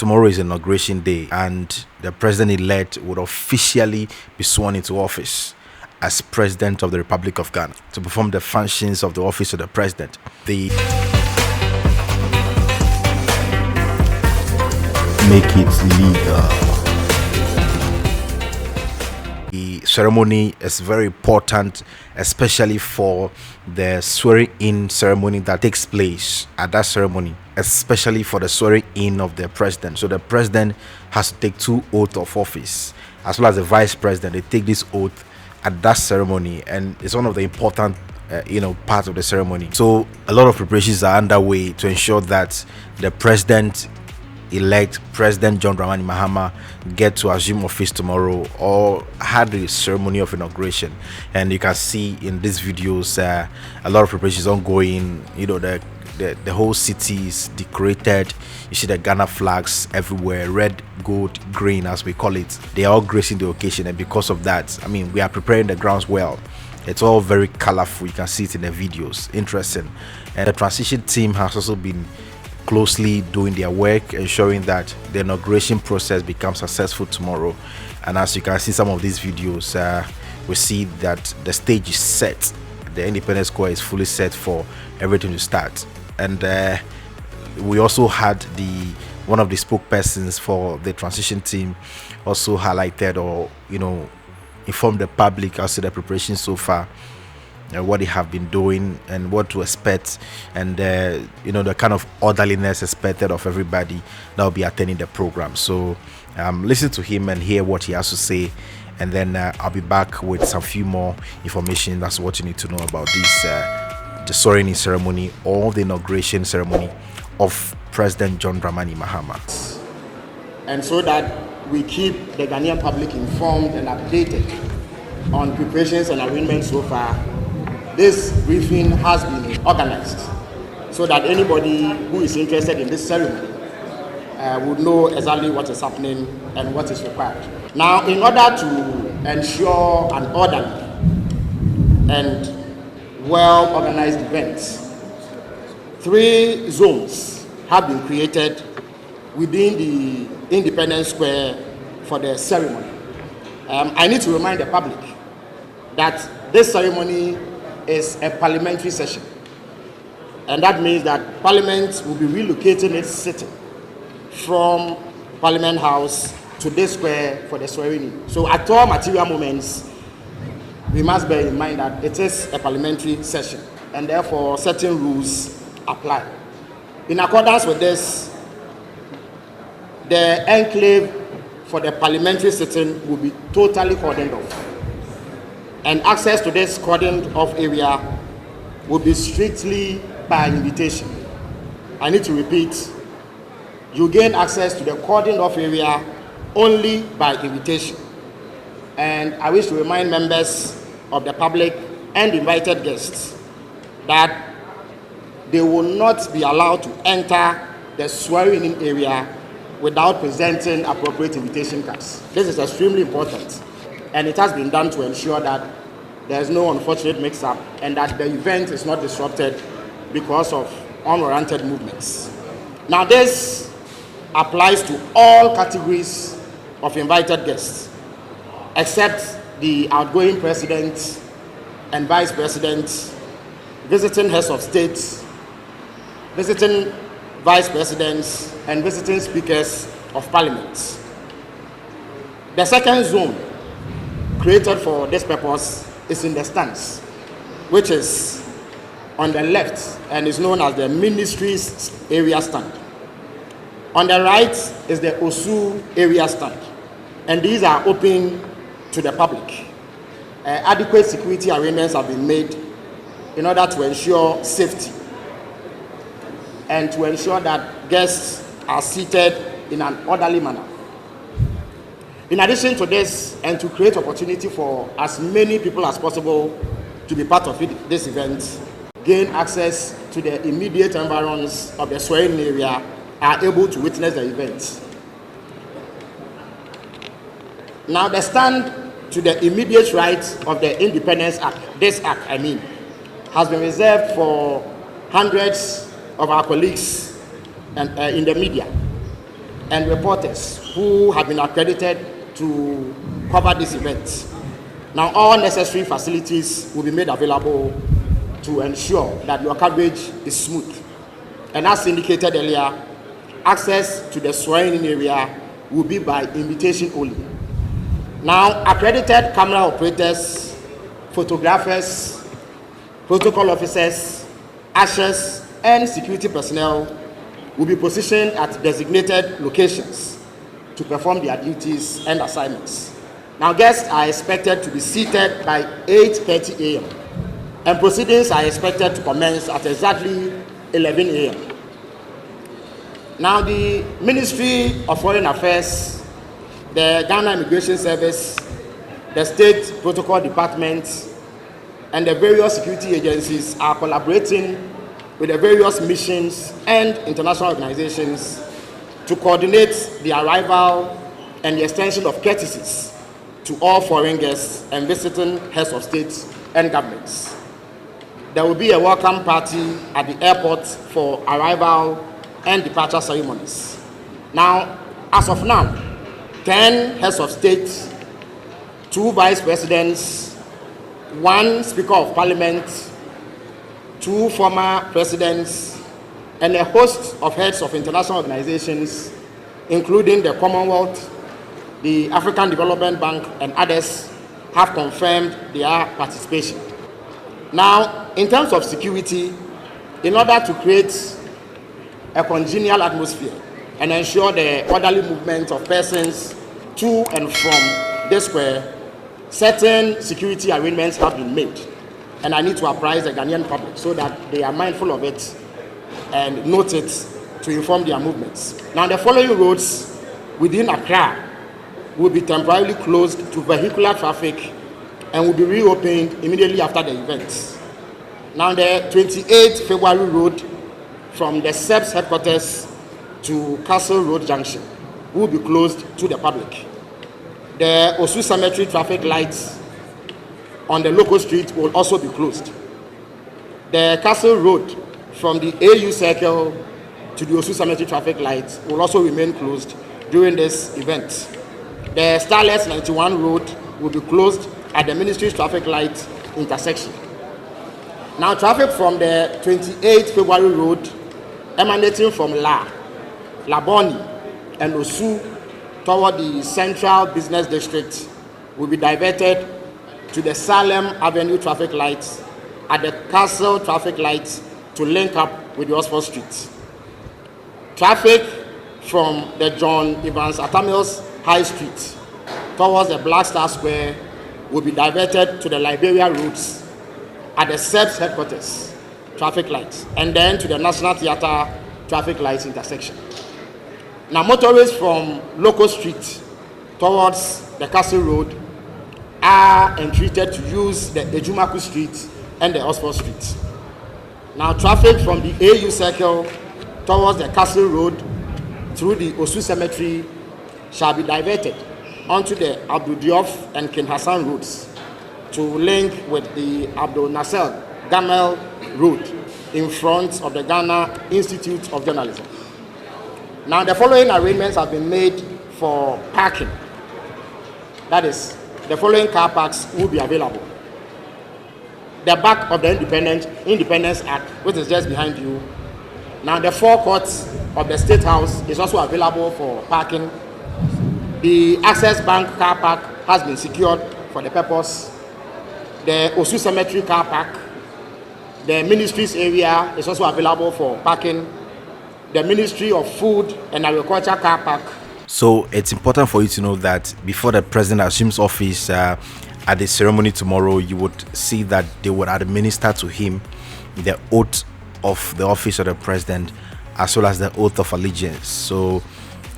Tomorrow is inauguration day, and the president-elect would officially be sworn into office as President of the Republic of Ghana to perform the functions of the office of the president. The Make It Legal. The ceremony is very important, especially for the swearing-in ceremony that takes place at that ceremony, especially for the swearing-in of the president. So the president has to take 2 oaths of office, as well as the vice president. They take this oath at that ceremony, and it's one of the important parts of the ceremony. So a lot of preparations are underway to ensure that the president-elect, President John Dramani Mahama, get to assume office tomorrow or had the ceremony of inauguration. And you can see in these videos a lot of preparations ongoing. The whole city is decorated. You see the Ghana flags everywhere, red, gold, green, as we call it. They are all gracing the occasion, and because of that, we are preparing the grounds well. It's all very colorful. You can see it in the videos. Interesting. And the transition team has also been closely doing their work, ensuring that the inauguration process becomes successful tomorrow. And as you can see some of these videos, we see that the stage is set. The Independence Square is fully set for everything to start. And we also had one of the spokespersons for the transition team also highlighted or informed the public as to the preparation so far, what they have been doing and what to expect, and the kind of orderliness expected of everybody that will be attending the program. So listen to him and hear what he has to say, and then I'll be back with some few more information. That's what you need to know about this the swearing-in ceremony or the inauguration ceremony of President John Dramani Mahama. And so that we keep the Ghanaian public informed and updated on preparations and arrangements so far, this briefing has been organized so that anybody who is interested in this ceremony would know exactly what is happening and what is required. Now, in order to ensure an orderly and well-organized event, 3 zones have been created within the Independence Square for the ceremony. I need to remind the public that this ceremony is a parliamentary session, and that means that Parliament will be relocating its sitting from Parliament House to this square for the swearing-in. So at all material moments, we must bear in mind that it is a parliamentary session, and therefore certain rules apply. In accordance with this, the enclave for the parliamentary sitting will be totally cordoned off, and access to this cordoned off area will be strictly by invitation. I need to repeat, you gain access to the cordoned off area only by invitation. And I wish to remind members of the public and invited guests that they will not be allowed to enter the swearing-in area without presenting appropriate invitation cards. This is extremely important, and it has been done to ensure that there is no unfortunate mix-up and that the event is not disrupted because of unwarranted movements. Now, this applies to all categories of invited guests, except the outgoing president and vice president, visiting heads of state, visiting vice presidents, and visiting speakers of parliament. The second zone created for this purpose is in the stands, which is on the left and is known as the ministry's area stand. On the right is the OSU area stand, and these are open to the public. Adequate security arrangements have been made in order to ensure safety and to ensure that guests are seated in an orderly manner. In addition to this, and to create opportunity for as many people as possible to be part of this event, gain access to the immediate environs of the swearing area, are able to witness the event. Now, the stand to the immediate right of the Independence Act, has been reserved for hundreds of our colleagues and in the media. and reporters who have been accredited to cover this event. Now, all necessary facilities will be made available to ensure that your coverage is smooth. And as indicated earlier, access to the swearing-in area will be by invitation only. Now, accredited camera operators, photographers, protocol officers, ushers, and security personnel will be positioned at designated locations to perform their duties and assignments. Now, guests are expected to be seated by 8:30 a.m. and proceedings are expected to commence at exactly 11 a.m. Now, the Ministry of Foreign Affairs, the Ghana Immigration Service, the State Protocol Department, and the various security agencies are collaborating with the various missions and international organizations to coordinate the arrival and the extension of courtesies to all foreign guests and visiting heads of state and governments. There will be a welcome party at the airport for arrival and departure ceremonies. Now, as of now, 10 heads of state, 2 vice presidents, 1 speaker of parliament, 2 former presidents, and a host of heads of international organizations, including the Commonwealth, the African Development Bank, and others, have confirmed their participation. Now, in terms of security, in order to create a congenial atmosphere and ensure the orderly movement of persons to and from the square, certain security arrangements have been made. And I need to apprise the Ghanaian public so that they are mindful of it and note it to inform their movements. Now, the following roads within Accra will be temporarily closed to vehicular traffic and will be reopened immediately after the event. Now, the 28th February road from the SEPS headquarters to Castle Road Junction will be closed to the public. The Osu Cemetery traffic lights on the local street will also be closed. The Castle Road from the AU Circle to the Osu Cemetery traffic lights will also remain closed during this event. The Starless 91 Road will be closed at the Ministry's traffic light intersection. Now, traffic from the 28th February road emanating from Laboni, and Osu toward the Central Business District will be diverted to the Salem Avenue traffic lights at the Castle traffic lights to link up with the Oxford Street. Traffic from the John Evans Atamils High Street towards the Black Star Square will be diverted to the Liberia roads at the SEPS headquarters traffic lights and then to the National Theatre traffic lights intersection. Now, motorists from Local Street towards the Castle Road are entreated to use the Ejumaku Street and the Oxford Street. Now, traffic from the AU Circle towards the Castle Road through the Osu Cemetery shall be diverted onto the Abdul Diop and King Hassan roads to link with the Abdul Nasser Gamel Road in front of the Ghana Institute of Journalism. Now, the following arrangements have been made for parking. That is, the following car parks will be available. The back of the Independence Act, which is just behind you. Now, the forecourt of the State House is also available for parking. The Access Bank car park has been secured for the purpose. The Osu Cemetery car park, the Ministry's area is also available for parking. The Ministry of Food and Agriculture car park. So it's important for you to know that before the president assumes office at the ceremony tomorrow, you would see that they would administer to him the oath of the office of the president as well as the oath of allegiance. So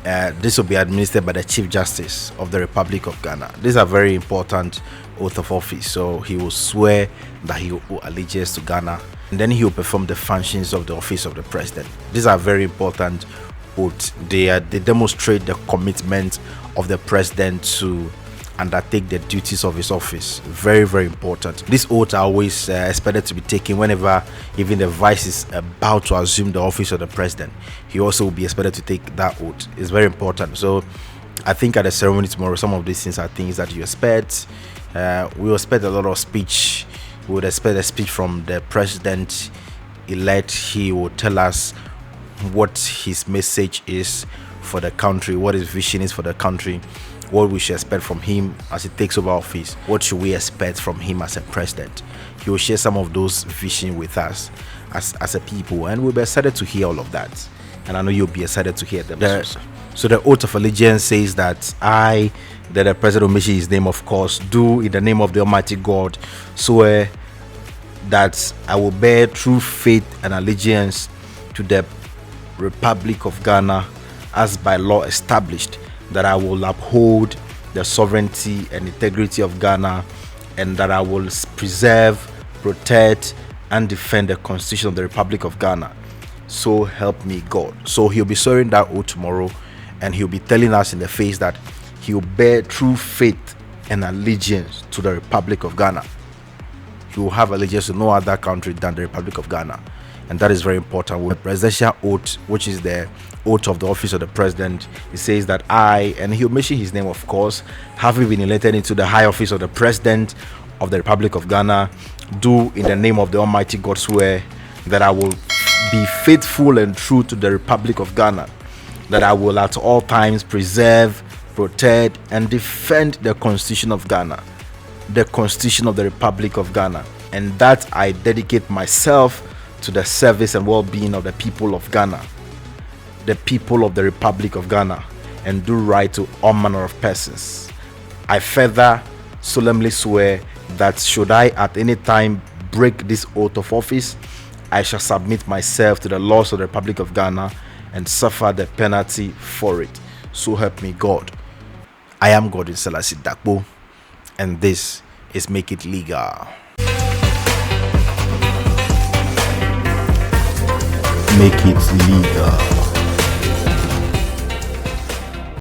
this will be administered by the Chief Justice of the Republic of Ghana. These are very important oath of office. So he will swear that he will owe allegiance to Ghana, and then he will perform the functions of the office of the president. These are very important oaths. They demonstrate the commitment of the president to undertake the duties of his office. Very, very important. This oath are always expected to be taken whenever even the vice is about to assume the office of the president. He also will be expected to take that oath. It's very important. So I think at the ceremony tomorrow, some of these things are things that you expect. We will expect a lot of speech. We would expect a speech from the president elect. He will tell us what his message is for the country, what his vision is for the country, what we should expect from him as he takes over office, what should we expect from him as a president. He will share some of those vision with us as a people, and we'll be excited to hear all of that. And I know you'll be excited to hear them. So the oath of allegiance says that that the president will mention his name, of course, do in the name of the Almighty God, swear that I will bear true faith and allegiance to the Republic of Ghana as by law established, that I will uphold the sovereignty and integrity of Ghana, and that I will preserve, protect, and defend the Constitution of the Republic of Ghana. So help me God. So he'll be swearing that oath tomorrow, and he'll be telling us in the face that he will bear true faith and allegiance to the Republic of Ghana. He will have allegiance to no other country than the Republic of Ghana. And that is very important. With the presidential oath, which is the oath of the office of the president, it says that and he'll mention his name, of course, having been elected into the high office of the president of the Republic of Ghana, do in the name of the Almighty God swear that I will be faithful and true to the Republic of Ghana, that I will at all times preserve, protect, and defend the Constitution of Ghana, the Constitution of the Republic of Ghana, and that I dedicate myself to the service and well-being of the people of Ghana, the people of the Republic of Ghana, and do right to all manner of persons. I further solemnly swear that should I at any time break this oath of office, I shall submit myself to the laws of the Republic of Ghana and suffer the penalty for it. So help me God. I am Godwin Selassie Dakbo, and this is Make It Legal. Make it legal.